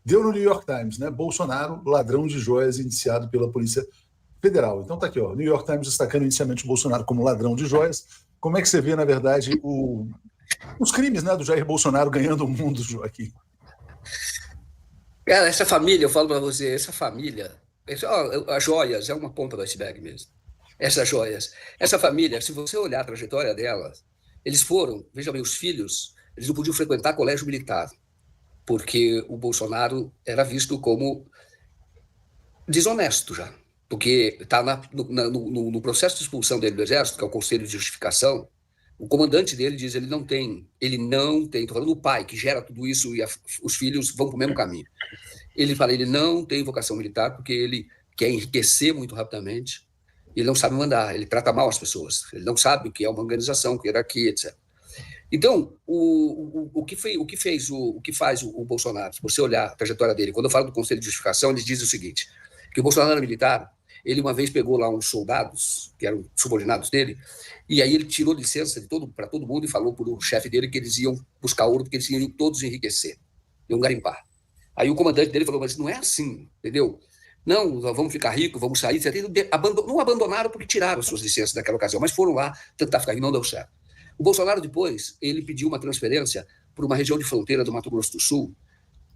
Deu no New York Times, né? Bolsonaro, ladrão de joias, indiciado pela Polícia Federal. Então tá aqui, ó, New York Times destacando inicialmente o Bolsonaro como ladrão de joias. Como é que você vê, na verdade, os crimes, né, do Jair Bolsonaro ganhando o mundo, Joaquim? Cara, essa família, eu falo para você, essa família, as joias é uma ponta do iceberg mesmo. Essas joias. Essa família, se você olhar a trajetória delas, eles foram, veja bem, os filhos, eles não podiam frequentar colégio militar, porque o Bolsonaro era visto como desonesto já. Porque está no processo de expulsão dele do Exército, que é o Conselho de Justificação, o comandante dele diz ele não tem, estou falando do pai, que gera tudo isso e os filhos vão para o mesmo caminho. Ele fala, ele não tem vocação militar porque ele quer enriquecer muito rapidamente, ele não sabe mandar, ele trata mal as pessoas, ele não sabe o que é uma organização, que é hierarquia, etc. Então, o que faz o Bolsonaro, se você olhar a trajetória dele, quando eu falo do Conselho de Justificação, eles dizem o seguinte, que o Bolsonaro era militar, ele uma vez pegou lá uns soldados, que eram subordinados dele, e aí ele tirou licença para todo mundo e falou para o chefe dele que eles iam buscar ouro, porque eles iam todos enriquecer, iam garimpar. Aí o comandante dele falou, mas não é assim, entendeu? Não, vamos ficar ricos, vamos sair, etc. Não abandonaram porque tiraram suas licenças naquela ocasião, mas foram lá tentar ficar rico, não deu certo. O Bolsonaro depois, ele pediu uma transferência para uma região de fronteira do Mato Grosso do Sul,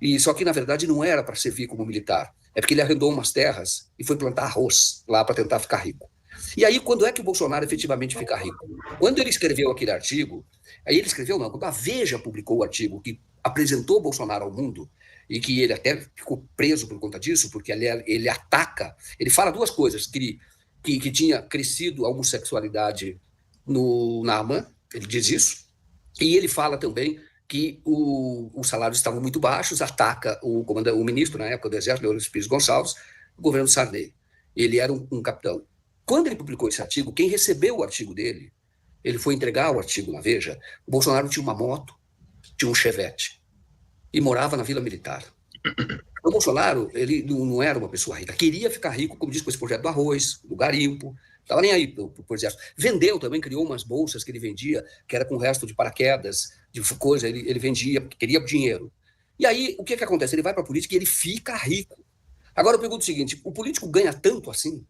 e só que na verdade não era para servir como militar, é porque ele arrendou umas terras e foi plantar arroz lá para tentar ficar rico. E aí, quando é que o Bolsonaro efetivamente fica rico? Quando ele escreveu aquele artigo, aí ele escreveu, não, quando a Veja publicou o artigo que apresentou o Bolsonaro ao mundo, e que ele até ficou preso por conta disso, porque ele ataca, ele fala duas coisas, que tinha crescido a homossexualidade na AMAN, ele diz isso, e ele fala também que os salários estavam muito baixos, ataca o ministro, na época do Exército, Leônidas Pires Gonçalves, o governo Sarney. Ele era um capitão. Quando ele publicou esse artigo, quem recebeu o artigo dele, ele foi entregar o artigo na Veja, o Bolsonaro tinha uma moto, tinha um Chevette, e morava na Vila Militar. O Bolsonaro, ele não era uma pessoa rica, queria ficar rico, como disse, com esse projeto do arroz, do garimpo, estava nem aí pro Exército. Vendeu também, criou umas bolsas que ele vendia, que era com o resto de paraquedas, de coisa, ele vendia, porque queria dinheiro. E aí, o que acontece? Ele vai para a política e ele fica rico. Agora eu pergunto o seguinte, o político ganha tanto assim?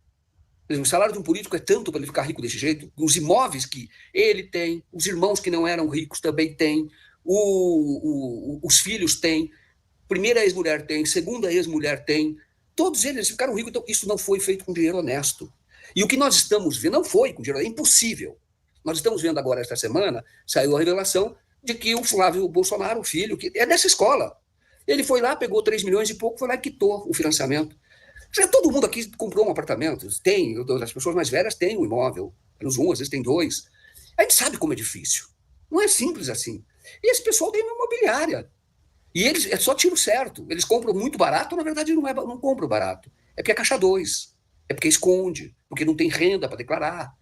O salário de um político é tanto para ele ficar rico desse jeito? Os imóveis que ele tem, os irmãos que não eram ricos também têm, os filhos têm, primeira ex-mulher tem, segunda ex-mulher tem, todos eles ficaram ricos, então isso não foi feito com dinheiro honesto. E o que nós estamos vendo, não foi com dinheiro honesto, é impossível. Nós estamos vendo agora, esta semana, saiu a revelação de que o Flávio Bolsonaro, o filho, que é dessa escola, ele foi lá, pegou 3 milhões e pouco, foi lá e quitou o financiamento. Já todo mundo aqui comprou um apartamento, tem, as pessoas mais velhas têm um imóvel, menos um, às vezes tem 2. A gente sabe como é difícil. Não é simples assim. E esse pessoal tem uma imobiliária. E eles, é só tiro certo. Eles compram muito barato, na verdade não compram barato. É porque é caixa 2. É porque esconde, porque não tem renda para declarar.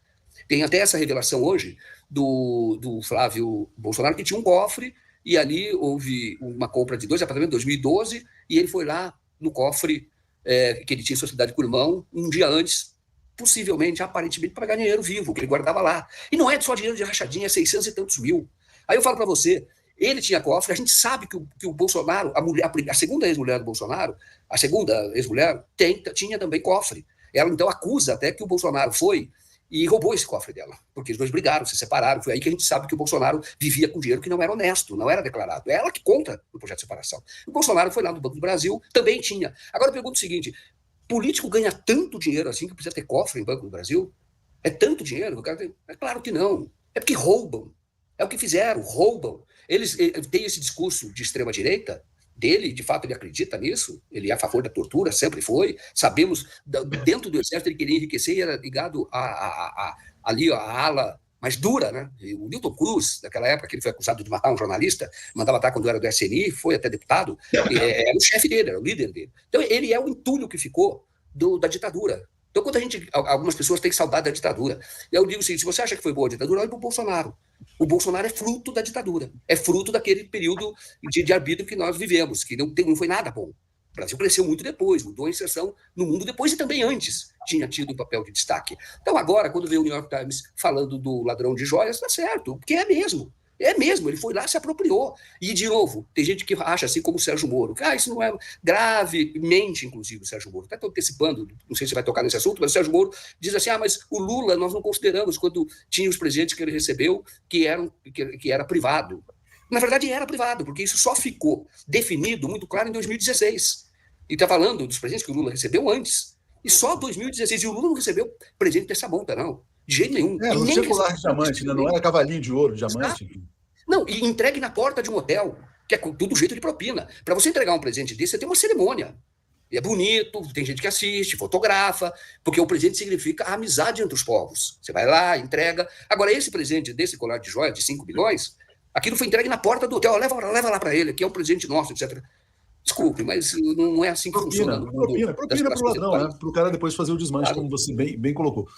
Tem até essa revelação hoje do Flávio Bolsonaro, que tinha um cofre, e ali houve uma compra de 2 apartamentos em 2012, e ele foi lá no cofre que ele tinha em sociedade com o irmão, um dia antes, possivelmente, aparentemente, para pagar dinheiro vivo, que ele guardava lá. E não é só dinheiro de rachadinha, é 600 e tantos mil. Aí eu falo para você, ele tinha cofre, a gente sabe que o Bolsonaro, a segunda ex-mulher do Bolsonaro, a segunda ex-mulher tinha também cofre. Ela, então, acusa até que o Bolsonaro foi e roubou esse cofre dela, porque os dois brigaram, se separaram. Foi aí que a gente sabe que o Bolsonaro vivia com dinheiro que não era honesto, não era declarado. É ela que conta no projeto de separação. O Bolsonaro foi lá no Banco do Brasil, também tinha. Agora eu pergunto o seguinte, político ganha tanto dinheiro assim que precisa ter cofre em Banco do Brasil? É tanto dinheiro? É claro que não. É porque roubam. É o que fizeram, roubam. Eles têm esse discurso de extrema-direita, dele, de fato, ele acredita nisso, ele é a favor da tortura, sempre foi, sabemos, dentro do Exército ele queria enriquecer e era ligado ali a ala mais dura, né? O Newton Cruz, naquela época que ele foi acusado de matar um jornalista, mandava matar quando era do SNI, foi até deputado, era o chefe dele, era o líder dele. Então ele é o entulho que ficou da ditadura. Então, quando algumas pessoas têm saudade da ditadura, eu digo assim, se você acha que foi boa a ditadura, olha para o Bolsonaro. O Bolsonaro é fruto da ditadura, é fruto daquele período de arbítrio que nós vivemos, que não foi nada bom. O Brasil cresceu muito depois, mudou a inserção no mundo depois e também antes tinha tido um papel de destaque. Então agora, quando vê o New York Times falando do ladrão de joias, tá certo, porque é mesmo. É mesmo, ele foi lá, se apropriou. E, de novo, tem gente que acha assim como o Sérgio Moro. Isso não é gravemente, inclusive, o Sérgio Moro. Até estou antecipando, não sei se vai tocar nesse assunto, mas o Sérgio Moro diz assim, mas o Lula nós não consideramos quando tinha os presentes que ele recebeu que era privado. Na verdade, era privado, porque isso só ficou definido muito claro em 2016. E está falando dos presentes que o Lula recebeu antes. E só 2016. E o Lula não recebeu presente dessa monta, não. De jeito nenhum. Não tinha colar de diamante, né? Não era cavalinho de ouro, diamante. Não, e entregue na porta de um hotel, que é tudo jeito de propina. Para você entregar um presente desse, você tem uma cerimônia. E é bonito, tem gente que assiste, fotografa, porque o presente significa a amizade entre os povos. Você vai lá, entrega. Agora, esse presente desse colar de joia de 5 milhões, aquilo foi entregue na porta do hotel. Leva lá para ele, que é um presente nosso, etc. Desculpe, mas não é assim que funciona. Propina para o ladrão, né? Para o cara depois fazer o desmanche, como você bem colocou.